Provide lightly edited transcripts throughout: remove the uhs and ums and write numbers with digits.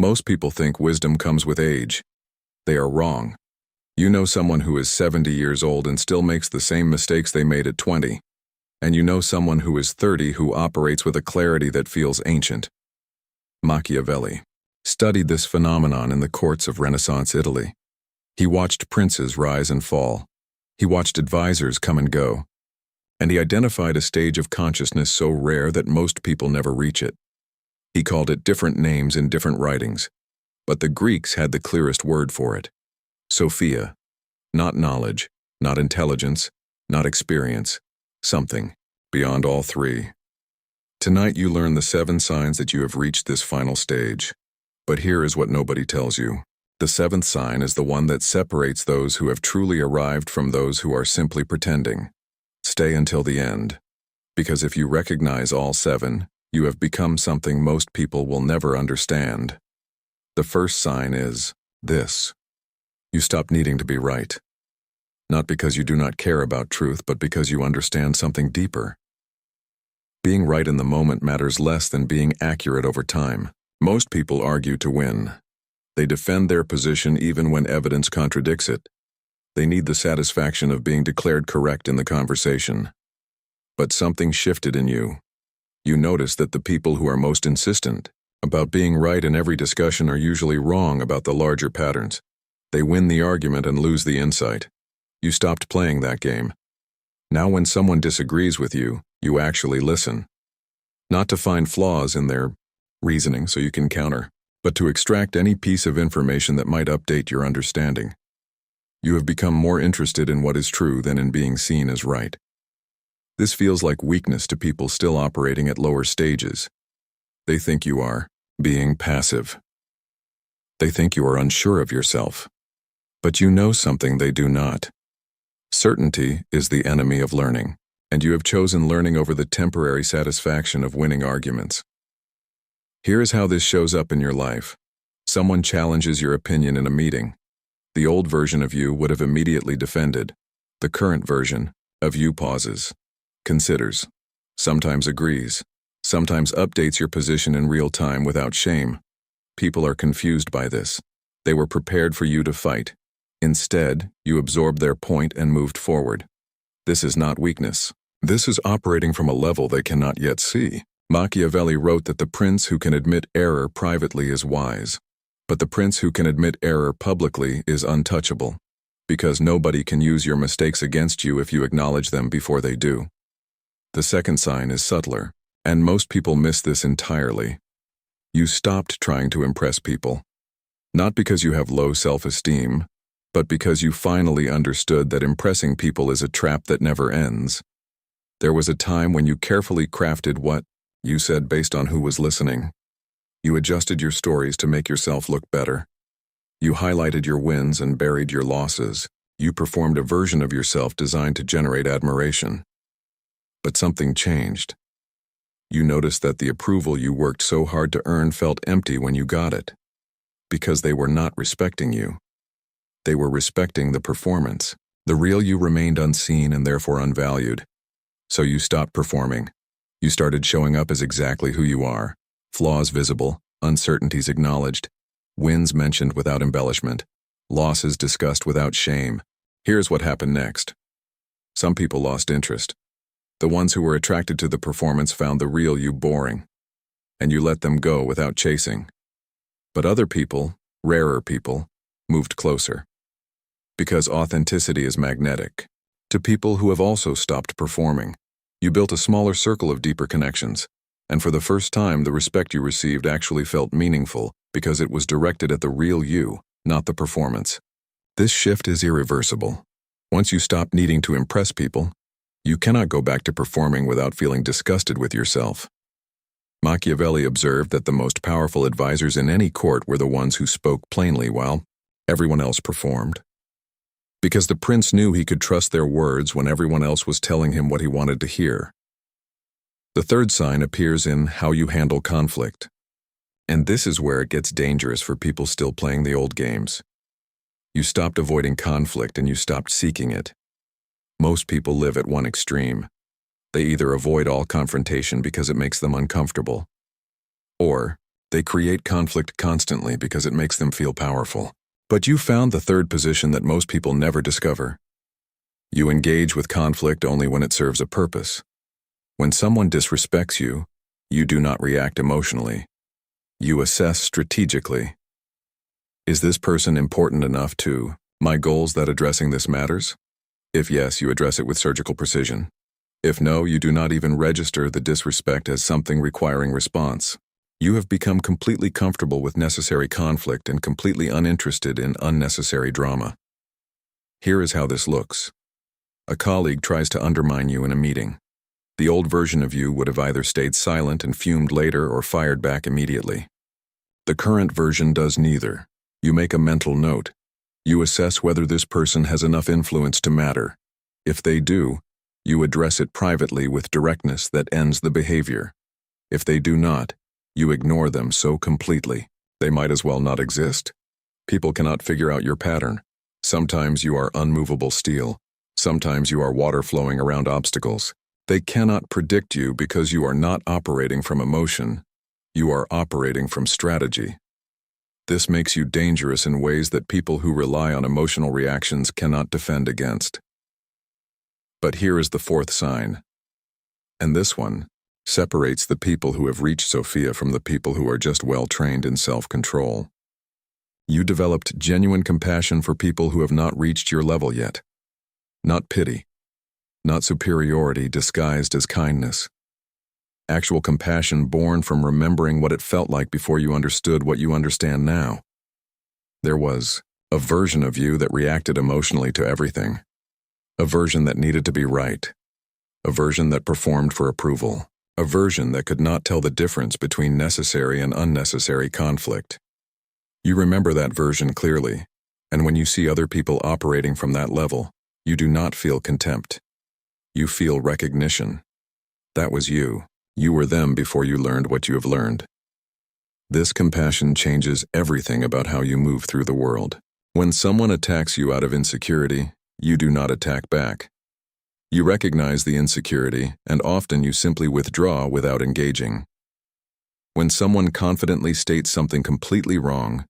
Most people think wisdom comes with age. They are wrong. You know someone who is 70 years old and still makes the same mistakes they made at 20. And you know someone who is 30 who operates with a clarity that feels ancient. Machiavelli studied this phenomenon in the courts of Renaissance Italy. He watched princes rise and fall. He watched advisors come and go. And he identified a stage of consciousness so rare that most people never reach it. He called it different names in different writings, but the Greeks had the clearest word for it. Sophia. Not knowledge, not intelligence, not experience. Something beyond all three. Tonight you learn the 7 signs that you have reached this final stage. But here is what nobody tells you. The 7th sign is the one that separates those who have truly arrived from those who are simply pretending. Stay until the end. Because if you recognize all 7, you have become something most people will never understand. The first sign is this. You stop needing to be right. Not because you do not care about truth, but because you understand something deeper. Being right in the moment matters less than being accurate over time. Most people argue to win. They defend their position even when evidence contradicts it. They need the satisfaction of being declared correct in the conversation. But something shifted in you. You notice that the people who are most insistent about being right in every discussion are usually wrong about the larger patterns. They win the argument and lose the insight. You stopped playing that game. Now when someone disagrees with you, you actually listen. Not to find flaws in their reasoning so you can counter, but to extract any piece of information that might update your understanding. You have become more interested in what is true than in being seen as right. This feels like weakness to people still operating at lower stages. They think you are being passive. They think you are unsure of yourself. But you know something they do not. Certainty is the enemy of learning, and you have chosen learning over the temporary satisfaction of winning arguments. Here is how this shows up in your life. Someone challenges your opinion in a meeting. The old version of you would have immediately defended. The current version of you pauses, considers, sometimes agrees, sometimes updates your position in real time without shame. People are confused by this. They were prepared for you to fight. Instead, you absorbed their point and moved forward. This is not weakness. This is operating from a level they cannot yet see. Machiavelli wrote that the prince who can admit error privately is wise, but the prince who can admit error publicly is untouchable, because nobody can use your mistakes against you if you acknowledge them before they do. The second sign is subtler, and most people miss this entirely. You stopped trying to impress people, not because you have low self-esteem, but because you finally understood that impressing people is a trap that never ends. There was a time when you carefully crafted what you said based on who was listening. You adjusted your stories to make yourself look better. You highlighted your wins and buried your losses. You performed a version of yourself designed to generate admiration. But something changed. You noticed that the approval you worked so hard to earn felt empty when you got it, because they were not respecting you. They were respecting the performance. The real you remained unseen and therefore unvalued. So you stopped performing. You started showing up as exactly who you are. Flaws visible, uncertainties acknowledged, wins mentioned without embellishment, losses discussed without shame. Here's what happened next. Some people lost interest. The ones who were attracted to the performance found the real you boring, and you let them go without chasing. But other people, rarer people, moved closer. Because authenticity is magnetic. To people who have also stopped performing, you built a smaller circle of deeper connections, and for the first time the respect you received actually felt meaningful because it was directed at the real you, not the performance. This shift is irreversible. Once you stop needing to impress people, you cannot go back to performing without feeling disgusted with yourself. Machiavelli observed that the most powerful advisors in any court were the ones who spoke plainly while everyone else performed. Because the prince knew he could trust their words when everyone else was telling him what he wanted to hear. The third sign appears in how you handle conflict. And this is where it gets dangerous for people still playing the old games. You stopped avoiding conflict and you stopped seeking it. Most people live at one extreme. They either avoid all confrontation because it makes them uncomfortable, or They create conflict constantly because it makes them feel powerful. But you found the third position that most people never discover. You engage with conflict only when it serves a purpose. When someone disrespects you, you do not react emotionally. You assess strategically. Is this person important enough to my goals that addressing this matters? If yes, you address it with surgical precision. If no, you do not even register the disrespect as something requiring response. You have become completely comfortable with necessary conflict and completely uninterested in unnecessary drama. Here is how this looks. A colleague tries to undermine you in a meeting. The old version of you would have either stayed silent and fumed later or fired back immediately. The current version does neither. You make a mental note. You assess whether this person has enough influence to matter. If they do, you address it privately with directness that ends the behavior. If they do not, you ignore them so completely, they might as well not exist. People cannot figure out your pattern. Sometimes you are unmovable steel. Sometimes you are water flowing around obstacles. They cannot predict you because you are not operating from emotion. You are operating from strategy. This makes you dangerous in ways that people who rely on emotional reactions cannot defend against. But here is the fourth sign. And this one separates the people who have reached Sophia from the people who are just well-trained in self-control. You developed genuine compassion for people who have not reached your level yet. Not pity. Not superiority disguised as kindness. Actual compassion born from remembering what it felt like before you understood what you understand now. There was a version of you that reacted emotionally to everything. A version that needed to be right. A version that performed for approval. A version that could not tell the difference between necessary and unnecessary conflict. You remember that version clearly, and when you see other people operating from that level, you do not feel contempt. You feel recognition. That was you. You were them before you learned what you have learned. This compassion changes everything about how you move through the world. When someone attacks you out of insecurity, you do not attack back. You recognize the insecurity, and often you simply withdraw without engaging. When someone confidently states something completely wrong,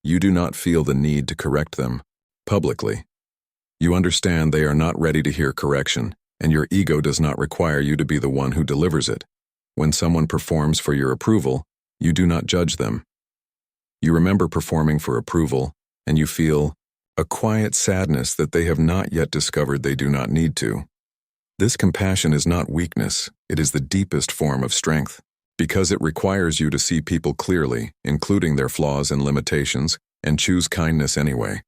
you do not feel the need to correct them publicly. You understand they are not ready to hear correction, and your ego does not require you to be the one who delivers it. When someone performs for your approval, you do not judge them. You remember performing for approval, and you feel a quiet sadness that they have not yet discovered they do not need to. This compassion is not weakness, it is the deepest form of strength, because it requires you to see people clearly, including their flaws and limitations, and choose kindness anyway.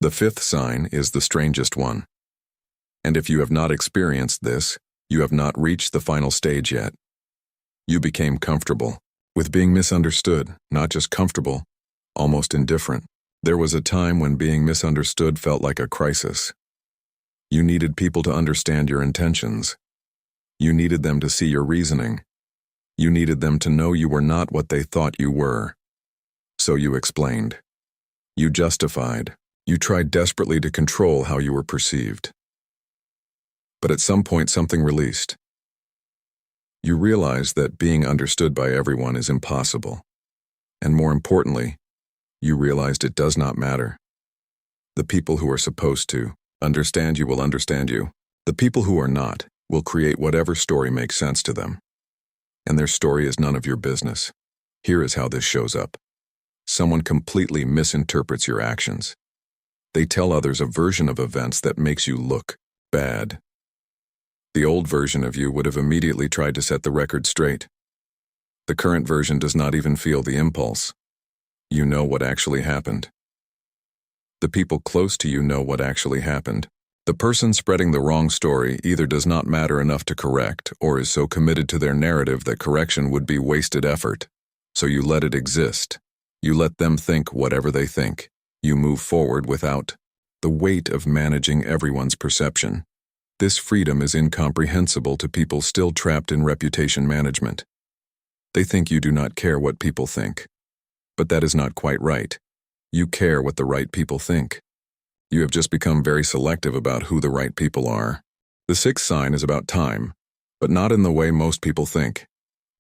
The fifth sign is the strangest one. And if you have not experienced this, you have not reached the final stage yet. You became comfortable with being misunderstood, not just comfortable, almost indifferent. There was a time when being misunderstood felt like a crisis. You needed people to understand your intentions. You needed them to see your reasoning. You needed them to know you were not what they thought you were. So you explained. You justified. You tried desperately to control how you were perceived. But at some point something released. You realized that being understood by everyone is impossible. And more importantly, you realized it does not matter. The people who are supposed to understand you will understand you. The people who are not will create whatever story makes sense to them. And their story is none of your business. Here is how this shows up. Someone completely misinterprets your actions. They tell others a version of events that makes you look bad. The old version of you would have immediately tried to set the record straight. The current version does not even feel the impulse. You know what actually happened. The people close to you know what actually happened. The person spreading the wrong story either does not matter enough to correct or is so committed to their narrative that correction would be wasted effort. So you let it exist. You let them think whatever they think. You move forward without the weight of managing everyone's perception. This freedom is incomprehensible to people still trapped in reputation management. They think you do not care what people think. But that is not quite right. You care what the right people think. You have just become very selective about who the right people are. The sixth sign is about time, but not in the way most people think.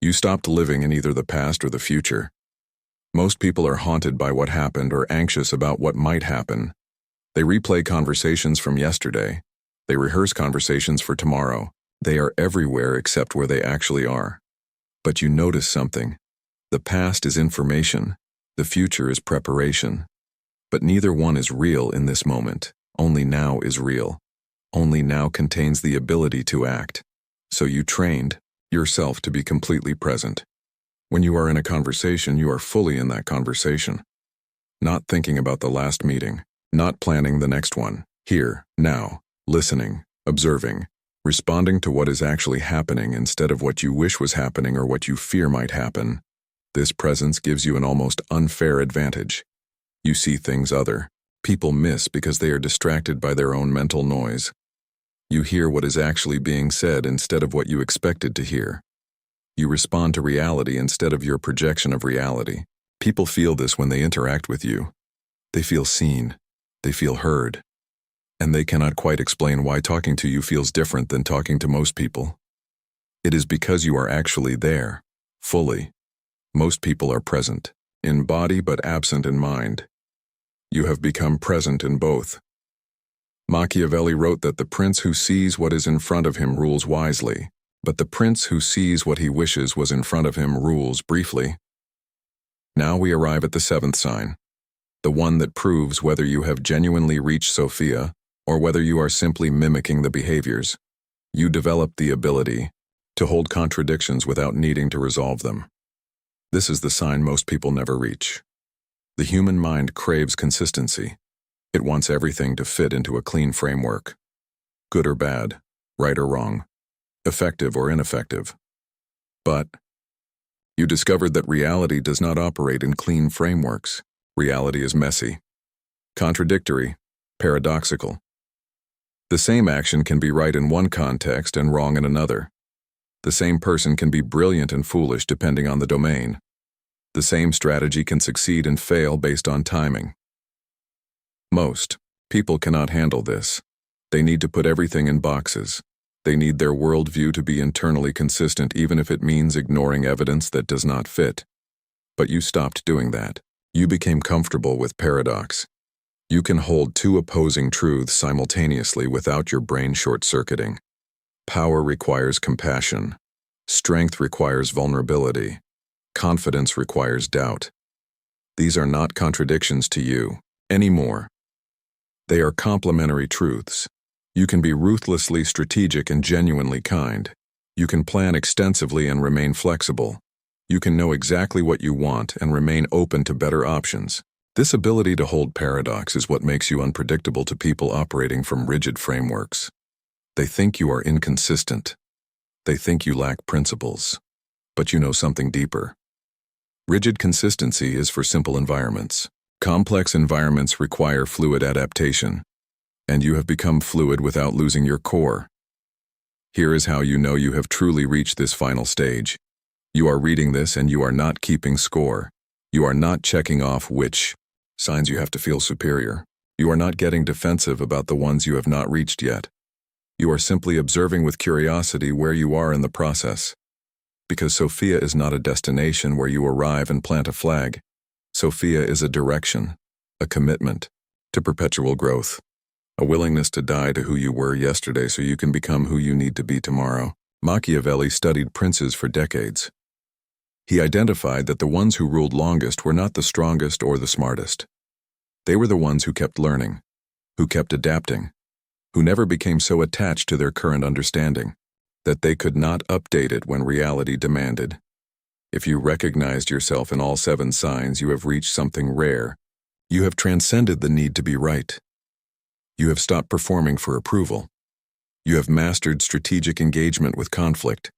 You stopped living in either the past or the future. Most people are haunted by what happened or anxious about what might happen. They replay conversations from yesterday. They rehearse conversations for tomorrow. They are everywhere except where they actually are. But you notice something. The past is information. The future is preparation. But neither one is real in this moment. Only now is real. Only now contains the ability to act. So you trained yourself to be completely present. When you are in a conversation, you are fully in that conversation. Not thinking about the last meeting, not planning the next one. Here, now, listening, observing, responding to what is actually happening instead of what you wish was happening or what you fear might happen. This presence gives you an almost unfair advantage. You see things other people miss because they are distracted by their own mental noise. You hear what is actually being said instead of what you expected to hear. You respond to reality instead of your projection of reality. People feel this when they interact with you. They feel seen. They feel heard. And they cannot quite explain why talking to you feels different than talking to most people. It is because you are actually there, fully. Most people are present, in body but absent in mind. You have become present in both. Machiavelli wrote that the prince who sees what is in front of him rules wisely, but the prince who sees what he wishes was in front of him rules briefly. Now we arrive at the seventh sign, the one that proves whether you have genuinely reached Sophia or whether you are simply mimicking the behaviors. You develop the ability to hold contradictions without needing to resolve them. This is the sign most people never reach. The human mind craves consistency. It wants everything to fit into a clean framework. Good or bad, right or wrong, effective or ineffective. But you discovered that reality does not operate in clean frameworks. Reality is messy, contradictory, paradoxical. The same action can be right in one context and wrong in another. The same person can be brilliant and foolish depending on the domain. The same strategy can succeed and fail based on timing. Most people cannot handle this. They need to put everything in boxes. They need their worldview to be internally consistent even if it means ignoring evidence that does not fit. But you stopped doing that. You became comfortable with paradox. You can hold two opposing truths simultaneously without your brain short-circuiting. Power requires compassion. Strength requires vulnerability. Confidence requires doubt. These are not contradictions to you anymore. They are complementary truths. You can be ruthlessly strategic and genuinely kind. You can plan extensively and remain flexible. You can know exactly what you want and remain open to better options. This ability to hold paradox is what makes you unpredictable to people operating from rigid frameworks. They think you are inconsistent. They think you lack principles. But you know something deeper. Rigid consistency is for simple environments. Complex environments require fluid adaptation, and you have become fluid without losing your core. Here is how you know you have truly reached this final stage. You are reading this and you are not keeping score. You are not checking off which signs you have to feel superior. You are not getting defensive about the ones you have not reached yet. You are simply observing with curiosity where you are in the process. Because Sophia is not a destination where you arrive and plant a flag. Sophia is a direction, a commitment to perpetual growth, a willingness to die to who you were yesterday so you can become who you need to be tomorrow. Machiavelli studied princes for decades. He identified that the ones who ruled longest were not the strongest or the smartest. They were the ones who kept learning, who kept adapting, who never became so attached to their current understanding that they could not update it when reality demanded. If you recognized yourself in all 7 signs, you have reached something rare. You have transcended the need to be right. You have stopped performing for approval. You have mastered strategic engagement with conflict.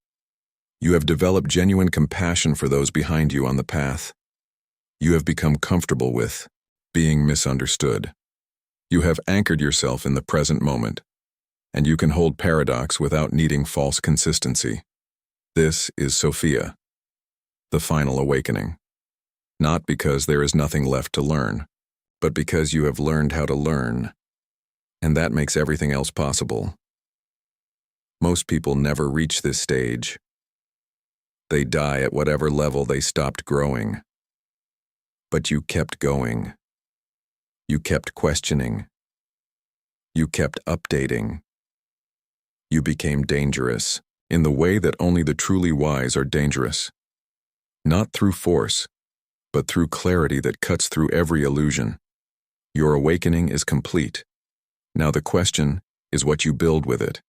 You have developed genuine compassion for those behind you on the path. You have become comfortable with being misunderstood. You have anchored yourself in the present moment, and you can hold paradox without needing false consistency. This is Sophia, the final awakening. Not because there is nothing left to learn, but because you have learned how to learn, and that makes everything else possible. Most people never reach this stage. They die at whatever level they stopped growing. But you kept going. You kept questioning. You kept updating. You became dangerous, in the way that only the truly wise are dangerous. Not through force, but through clarity that cuts through every illusion. Your awakening is complete. Now the question is what you build with it.